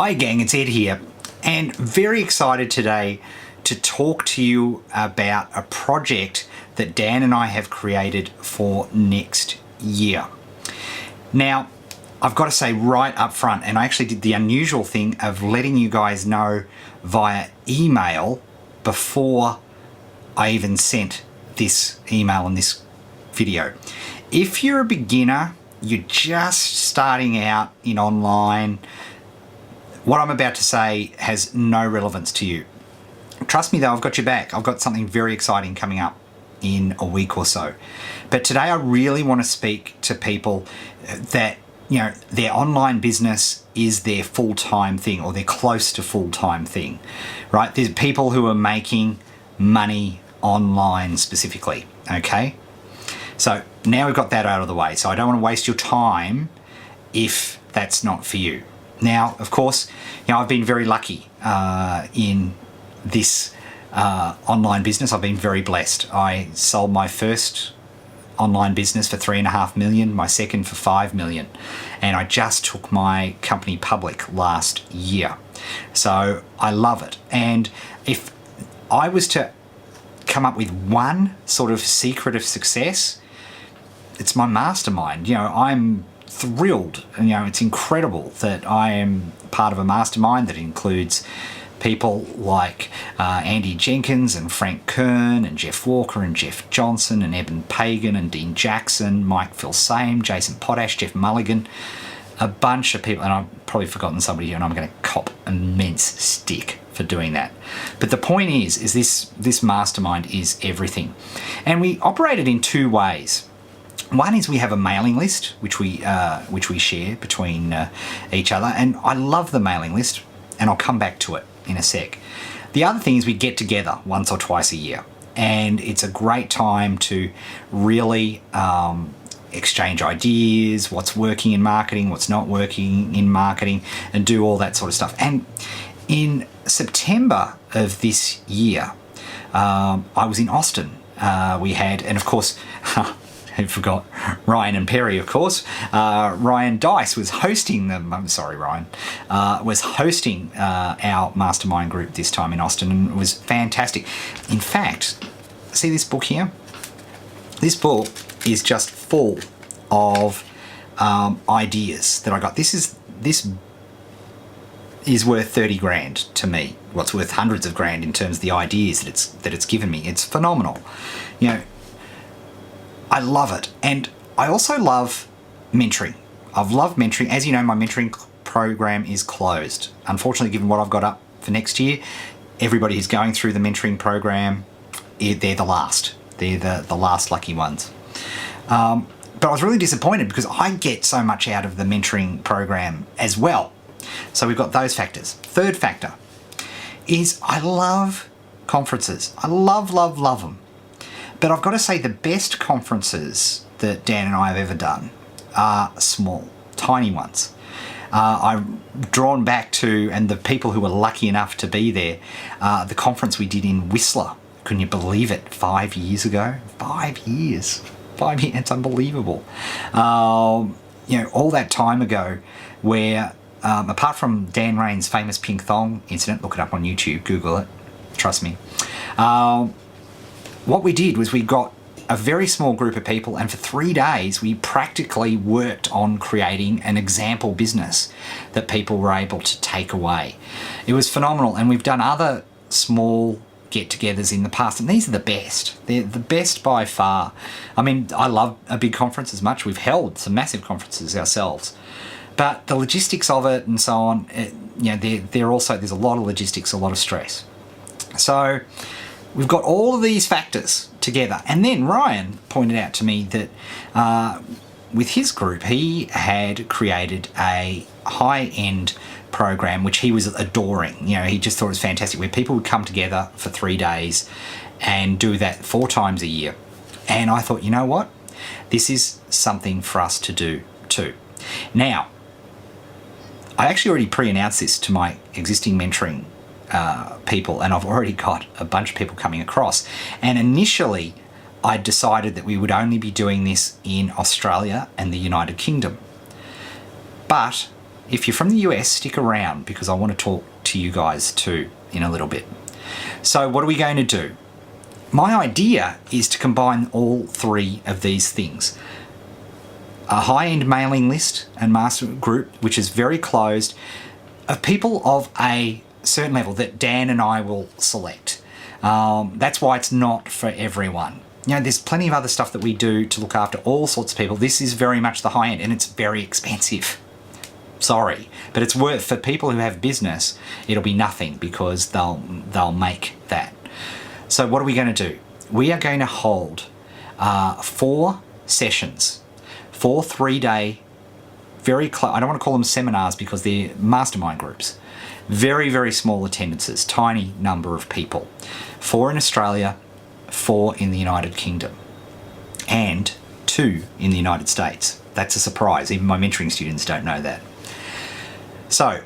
Hi gang, it's Ed here, and very excited today to talk to you about a project that Dan and I have created for next year. Now, I've got to say right up front, and I actually did the unusual thing of letting you guys know via email before I even sent this email and this video. If you're a beginner, you're just starting out in online, what I'm about to say has no relevance to you. Trust me though, I've got your back. I've got something very exciting coming up in a week or so. But today I really want to speak to people that, you know, their online business is their full-time thing, or they're close to full-time thing, right? There's people who are making money online specifically, okay? So now we've got that out of the way. So I don't want to waste your time if that's not for you. Now, of course, you know, I've been very lucky in this online business. I've been very blessed. I sold my first online business for $3.5 million, my second for $5 million, and I just took my company public last year. So I love it. And if I was to come up with one sort of secret of success, it's my mastermind. You know, I'm thrilled, and you know, it's incredible that I am part of a mastermind that includes people like Andy Jenkins and Frank Kern and Jeff Walker and Jeff Johnson and Eben Pagan and Dean Jackson, Mike Filsame, Jason Potash, Jeff Mulligan, a bunch of people, and I've probably forgotten somebody here, and I'm going to cop immense stick for doing that. But the point is this mastermind is everything, and we operate it in two ways. One is we have a mailing list which we share between each other, and I love the mailing list, and I'll come back to it in a sec. The other thing is we get together once or twice a year, and it's a great time to really exchange ideas, what's working in marketing, what's not working in marketing, and do all that sort of stuff. And in September of this year, I was in Austin. We had, and of course, I forgot Ryan and Perry, of course. Ryan Dice was hosting them. I'm sorry, Ryan. Was hosting our mastermind group this time in Austin, and it was fantastic. In fact, see this book here? This book is just full of ideas that I got. This is worth 30 grand to me. What's worth hundreds of grand in terms of the ideas that it's given me. It's phenomenal. You know, I love it. And I also love mentoring. I've loved mentoring. As you know, my mentoring program is closed. Unfortunately, given what I've got up for next year, everybody who's going through the mentoring program, they're the last. They're the last lucky ones. But I was really disappointed because I get so much out of the mentoring program as well. So we've got those factors. Third factor is I love conferences. I love them. But I've got to say the best conferences that Dan and I have ever done are small, tiny ones. I'm drawn back to, and the people who were lucky enough to be there, the conference we did in Whistler. Can you believe it? 5 years ago? 5 years. 5 years, it's unbelievable. You know, all that time ago where, apart from Dan Rain's famous pink thong incident, look it up on YouTube, Google it, trust me. What we did was we got a very small group of people, and for 3 days we practically worked on creating an example business that people were able to take away. It was phenomenal, and we've done other small get-togethers in the past, and these are the best. They're the best by far. I mean, I love a big conference as much. We've held some massive conferences ourselves, but the logistics of it and so on, you know, there's a lot of logistics, a lot of stress. So we've got all of these factors together. And then Ryan pointed out to me that with his group, he had created a high-end program which he was adoring. You know, he just thought it was fantastic, where people would come together for 3 days and do that 4 times a year. And I thought, you know what? This is something for us to do too. Now, I actually already pre-announced this to my existing mentoring people, and I've already got a bunch of people coming across. And initially I decided that we would only be doing this in Australia and the United Kingdom, but if you're from the US, stick around because I want to talk to you guys too in a little bit. So what are we going to do? My idea is to combine all three of these things. A high-end mailing list and mastermind group, which is very closed, of people of a certain level that Dan and I will select. That's why it's not for everyone. You know, there's plenty of other stuff that we do to look after all sorts of people. This is very much the high end and it's very expensive. Sorry, but it's worth, for people who have business, it'll be nothing because they'll make that. So what are we going to do? We are going to hold 4 sessions, 4 3-day, very close. I don't want to call them seminars because they're mastermind groups. Very, very small attendances, tiny number of people. 4 in Australia, 4 in the United Kingdom, and 2 in the United States. That's a surprise. Even my mentoring students don't know that. So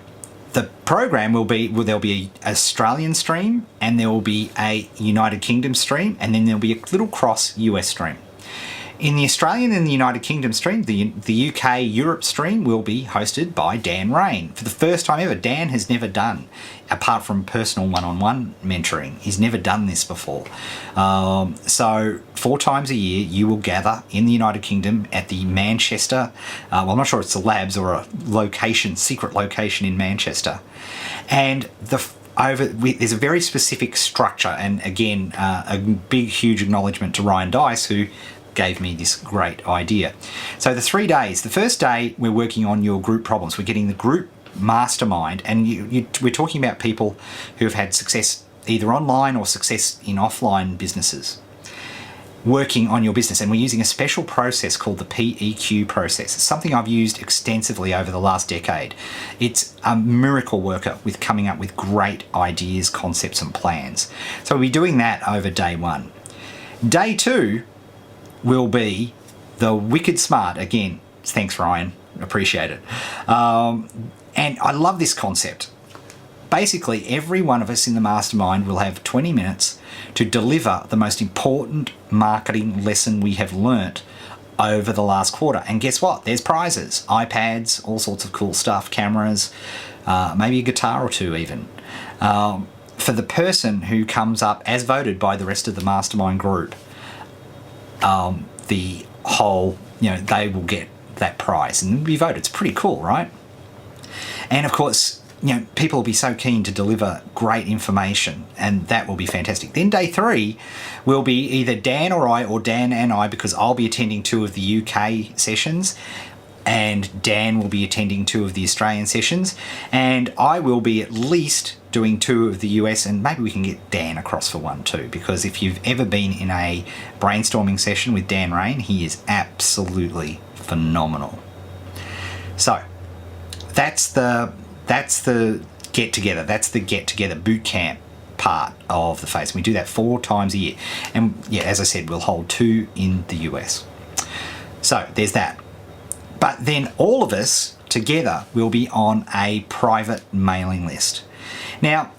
the program will be, there'll be an Australian stream and there will be a United Kingdom stream, and then there'll be a little cross US stream. In the Australian and the United Kingdom stream, the UK Europe stream will be hosted by Dan Rain. For the first time ever, Dan has never done, apart from personal one-on-one mentoring, he's never done this before. So 4 times a year, you will gather in the United Kingdom at the Manchester, well, I'm not sure it's the labs or a location, secret location in Manchester. And there's a very specific structure, and again, a big, huge acknowledgement to Ryan Dice, who gave me this great idea. So the 3 days, the first day we're working on your group problems. We're getting the group mastermind, and we're talking about people who have had success either online or success in offline businesses, working on your business. And we're using a special process called the PEQ process. It's something I've used extensively over the last decade. It's a miracle worker with coming up with great ideas, concepts and plans. So we'll be doing that over day 1. Day 2 will be the Wicked Smart. Again, thanks Ryan, appreciate it. And I love this concept. Basically, every one of us in the mastermind will have 20 minutes to deliver the most important marketing lesson we have learnt over the last quarter. And guess what? There's prizes, iPads, all sorts of cool stuff, cameras, maybe a guitar or 2 even. For the person who comes up as voted by the rest of the mastermind group, the whole, they will get that prize and be voted. It's pretty cool, right? And of course, people will be so keen to deliver great information, and that will be fantastic. Then day 3 will be either Dan or I, or Dan and I, because I'll be attending 2 of the UK sessions and Dan will be attending 2 of the Australian sessions, and I will be at least doing 2 of the US, and maybe we can get Dan across for 1 too, because if you've ever been in a brainstorming session with Dan Rain, he is absolutely phenomenal. So that's the get together. That's the get together boot camp part of the phase. We do that 4 times a year, and yeah, as I said, we'll hold 2 in the US. So there's that. But then all of us together will be on a private mailing list. Now,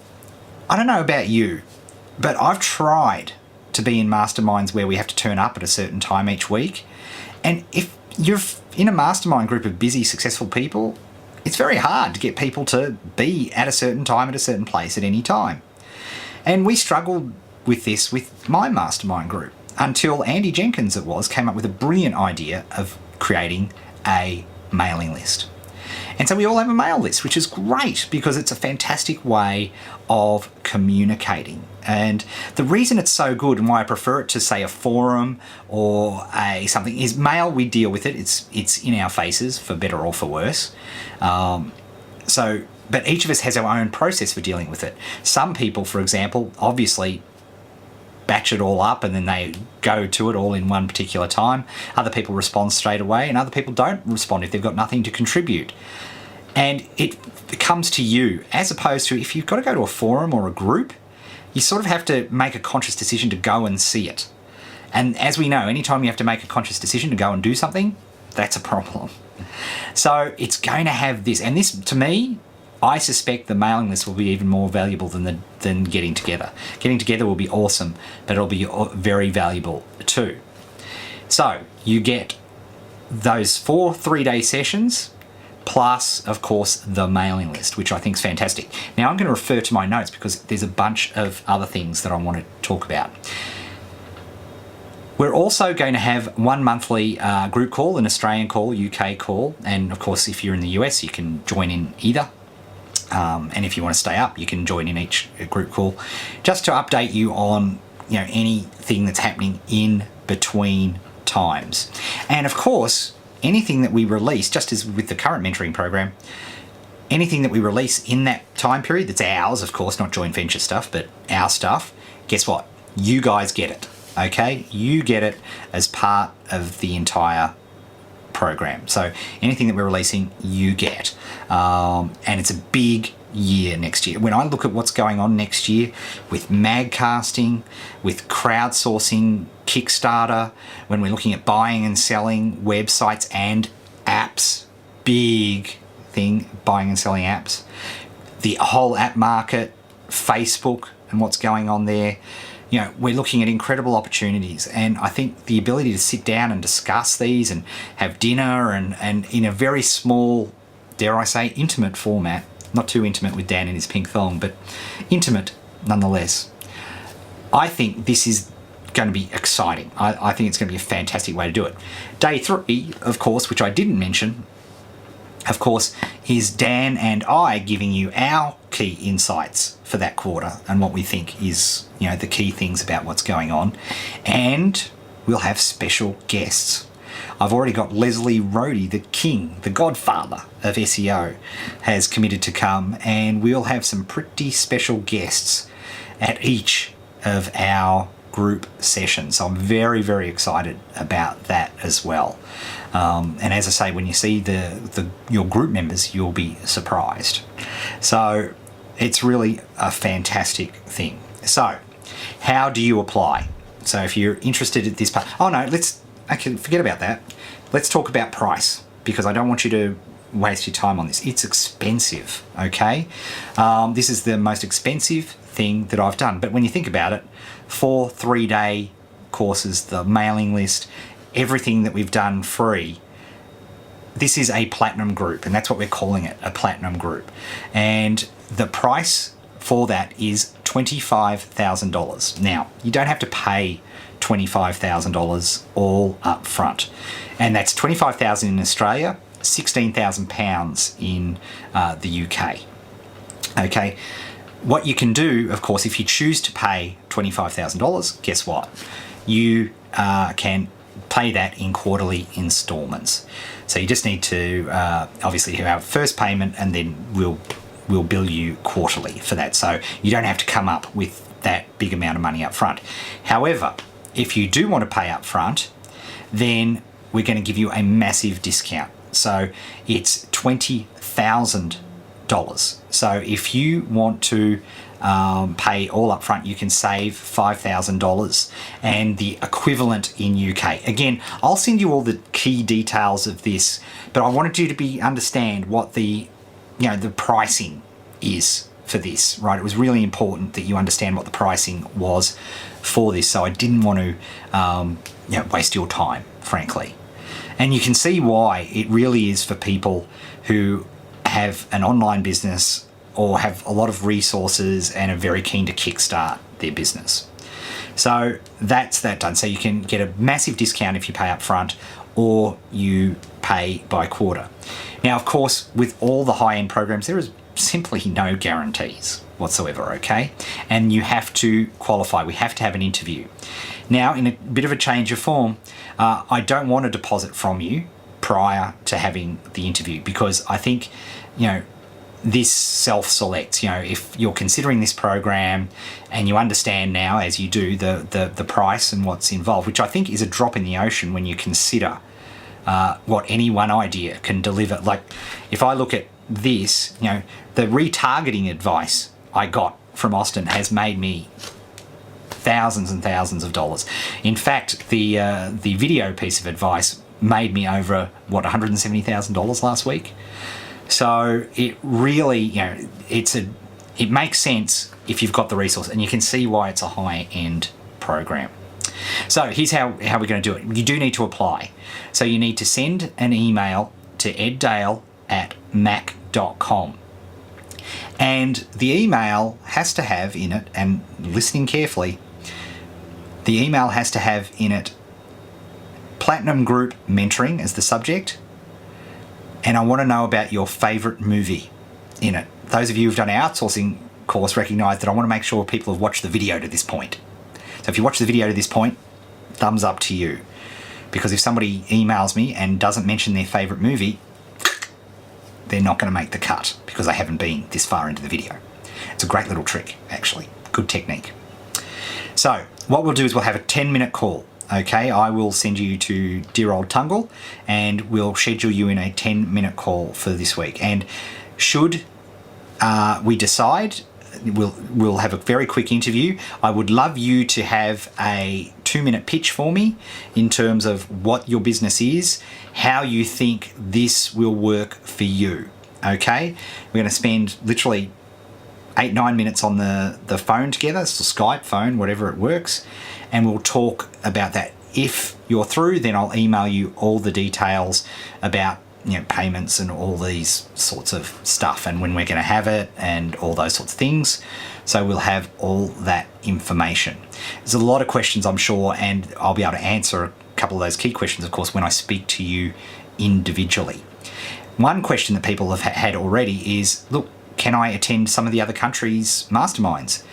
I don't know about you, but I've tried to be in masterminds where we have to turn up at a certain time each week. And if you're in a mastermind group of busy, successful people, it's very hard to get people to be at a certain time at a certain place at any time. And we struggled with this with my mastermind group until Andy Jenkins, came up with a brilliant idea of creating a mailing list. And so we all have a mail list, which is great because it's a fantastic way of communicating. And the reason it's so good and why I prefer it to, say, a forum or something is mail, we deal with it. It's in our faces, for better or for worse. But each of us has our own process for dealing with it. Some people, for example, obviously batch it all up and then they go to it all in one particular time. Other people respond straight away, and other people don't respond if they've got nothing to contribute. And it comes to you, as opposed to if you've got to go to a forum or a group, you sort of have to make a conscious decision to go and see it. And as we know, anytime you have to make a conscious decision to go and do something, that's a problem. So it's going to have this, and this, to me, I suspect the mailing list will be even more valuable than getting together. Getting together will be awesome, but it'll be very valuable too. So you get those 4 3-day sessions, plus, of course, the mailing list, which I think is fantastic. Now, I'm going to refer to my notes because there's a bunch of other things that I want to talk about. We're also going to have one monthly group call, an Australian call, UK call, and of course, if you're in the US, you can join in either. And if you want to stay up, you can join in each group call, just to update you on anything that's happening in between times. And of course, anything that we release, just as with the current mentoring program, anything that we release in that time period that's ours, of course, not joint venture stuff, but our stuff, guess what? You guys get it. Okay, you get it as part of the entire program. So anything that we're releasing, you get. And it's a big year next year. When I look at what's going on next year with magcasting, with crowdsourcing, Kickstarter, when we're looking at buying and selling websites and apps, big thing, buying and selling apps, the whole app market, Facebook and what's going on there. We're looking at incredible opportunities, and I think the ability to sit down and discuss these and have dinner and in a very small, dare I say, intimate format, not too intimate with Dan and his pink thong, but intimate nonetheless. I think this is going to be exciting. I think it's going to be a fantastic way to do it. Day 3, of course, which I didn't mention, of course, is Dan and I giving you our key insights for that quarter and what we think is, the key things about what's going on. And we'll have special guests. I've already got Leslie Rohde, the king, the godfather of SEO, has committed to come, and we'll have some pretty special guests at each of our group sessions. So I'm very, very excited about that as well. And as I say, when you see your group members, you'll be surprised. So it's really a fantastic thing. So how do you apply? So if you're interested at this part, I can forget about that. Let's talk about price, because I don't want you to waste your time on this. It's expensive, okay? This is the most expensive thing that I've done. But when you think about it, 4 3-day courses, the mailing list, everything that we've done free, this is a platinum group, and that's what we're calling it, a platinum group. And the price for that is $25,000. Now, you don't have to pay $25,000 all up front. And that's $25,000 in Australia, £16,000 in the UK. Okay, what you can do, of course, if you choose to pay $25,000, guess what? You can pay that in quarterly installments. So you just need to obviously have first payment, and then we'll bill you quarterly for that. So you don't have to come up with that big amount of money up front. However, if you do want to pay up front, then we're going to give you a massive discount. So it's $20,000. So if you want to pay all up front, you can save $5,000 and the equivalent in UK. Again, I'll send you all the key details of this, but I wanted you to understand what the pricing is for this, right? It was really important that you understand what the pricing was for this, so I didn't want to waste your time, frankly. And you can see why it really is for people who have an online business or have a lot of resources and are very keen to kickstart their business. So that's that done. So you can get a massive discount if you pay up front, or you pay by quarter. Now, of course, with all the high-end programs, there is simply no guarantees whatsoever, okay? And you have to qualify. We have to have an interview. Now, in a bit of a change of form, I don't want a deposit from you prior to having the interview, because I think, this self-selects. If you're considering this program and you understand now, as you do, the price and what's involved, which I think is a drop in the ocean when you consider what any one idea can deliver. Like, if I look at this, the retargeting advice I got from Austin has made me thousands and thousands of dollars. In fact, the video piece of advice made me over $170,000 last week. So it really, it makes sense if you've got the resource, and you can see why it's a high-end program. So here's how we're going to do it. You do need to apply. So you need to send an email to @mac.com. And the email has to have in it, and listening carefully, the email has to have in it Platinum Group Mentoring as the subject, and I want to know about your favourite movie in it. Those of you who've done our outsourcing course recognise that I want to make sure people have watched the video to this point. So if you watch the video to this point, thumbs up to you. Because if somebody emails me and doesn't mention their favourite movie, they're not going to make the cut because they haven't been this far into the video. It's a great little trick, actually. Good technique. So what we'll do is we'll have a 10-minute call. Okay, I will send you to dear old Tungle and we'll schedule you in a 10-minute call for this week. And should we decide, we'll have a very quick interview. I would love you to have a 2-minute pitch for me in terms of what your business is, how you think this will work for you. Okay, we're going to spend literally 8-9 minutes on the phone together, so Skype, phone, whatever it works, and we'll talk about that. If you're through, then I'll email you all the details about payments and all these sorts of stuff and when we're going to have it and all those sorts of things. So we'll have all that information. There's a lot of questions, I'm sure, and I'll be able to answer a couple of those key questions, of course, when I speak to you individually. One question that people have had already is, look, can I attend some of the other countries' masterminds?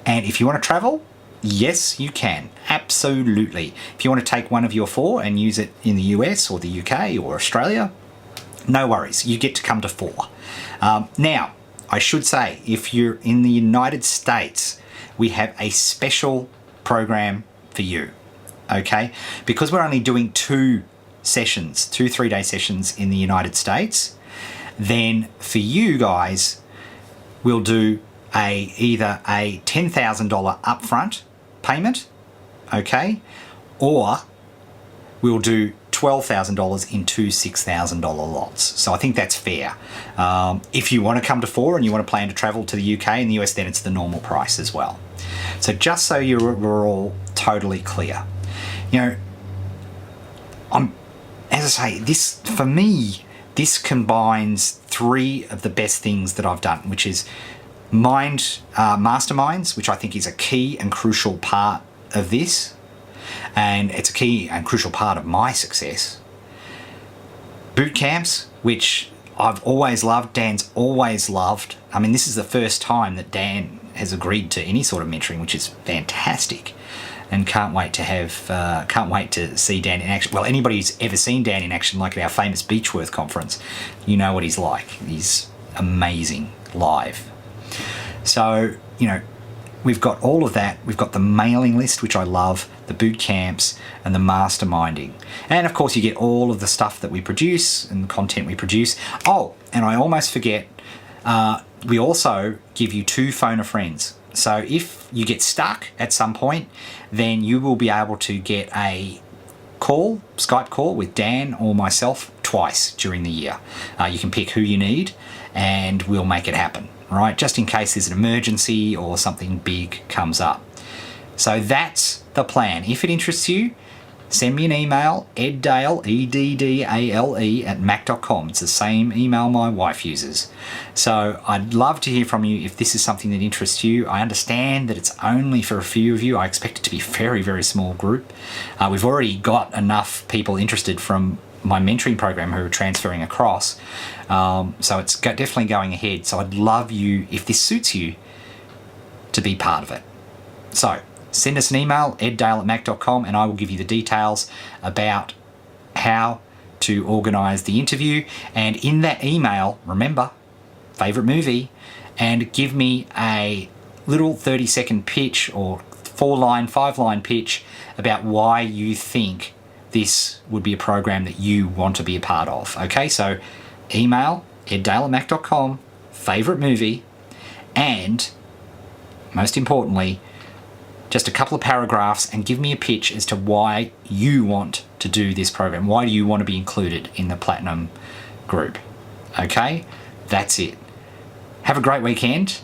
And if you want to travel, yes, you can. Absolutely. If you want to take one of your 4 and use it in the US or the UK or Australia, no worries. You get to come to 4. Now, I should say, if you're in the United States, we have a special program for you. Okay? Because we're only doing 2 sessions, 2 3-day sessions in the United States, then for you guys, we'll do either a $10,000 upfront payment, okay, or we'll do $12,000 in 2 $6,000 lots. So I think that's fair. If you want to come to 4 and you want to plan to travel to the UK and the US, then it's the normal price as well. So just so we're all totally clear, as I say, this for me, this combines 3 of the best things that I've done, which is masterminds, which I think is a key and crucial part of this, and it's a key and crucial part of my success. Boot camps, which I've always loved, Dan's always loved. I mean, this is the first time that Dan has agreed to any sort of mentoring, which is fantastic, and can't wait to see Dan in action. Well, anybody who's ever seen Dan in action, like at our famous Beechworth conference, you know what he's like. He's amazing live. So, we've got all of that. We've got the mailing list, which I love, the boot camps, and the masterminding. And of course, you get all of the stuff that we produce and the content we produce. Oh, and I almost forget, we also give you 2 phone a friends. So if you get stuck at some point, then you will be able to get a Skype call with Dan or myself twice during the year. You can pick who you need and we'll make it happen, right? Just in case there's an emergency or something big comes up. So that's the plan. If it interests you, send me an email, eddale, EDDALE @mac.com. It's the same email my wife uses. So I'd love to hear from you if this is something that interests you. I understand that it's only for a few of you. I expect it to be a very, very small group. We've already got enough people interested from my mentoring program who are transferring across. So it's definitely going ahead. So I'd love you, if this suits you, to be part of it. So send us an email, eddale@mac.com, and I will give you the details about how to organise the interview. And in that email, remember, favourite movie, and give me a little 30-second pitch or 4-line, 5-line pitch about why you think this would be a program that you want to be a part of. Okay, so email, eddale@mac.com, favourite movie, and most importantly, just a couple of paragraphs, and give me a pitch as to why you want to do this program. Why do you want to be included in the Platinum Group? Okay, that's it. Have a great weekend.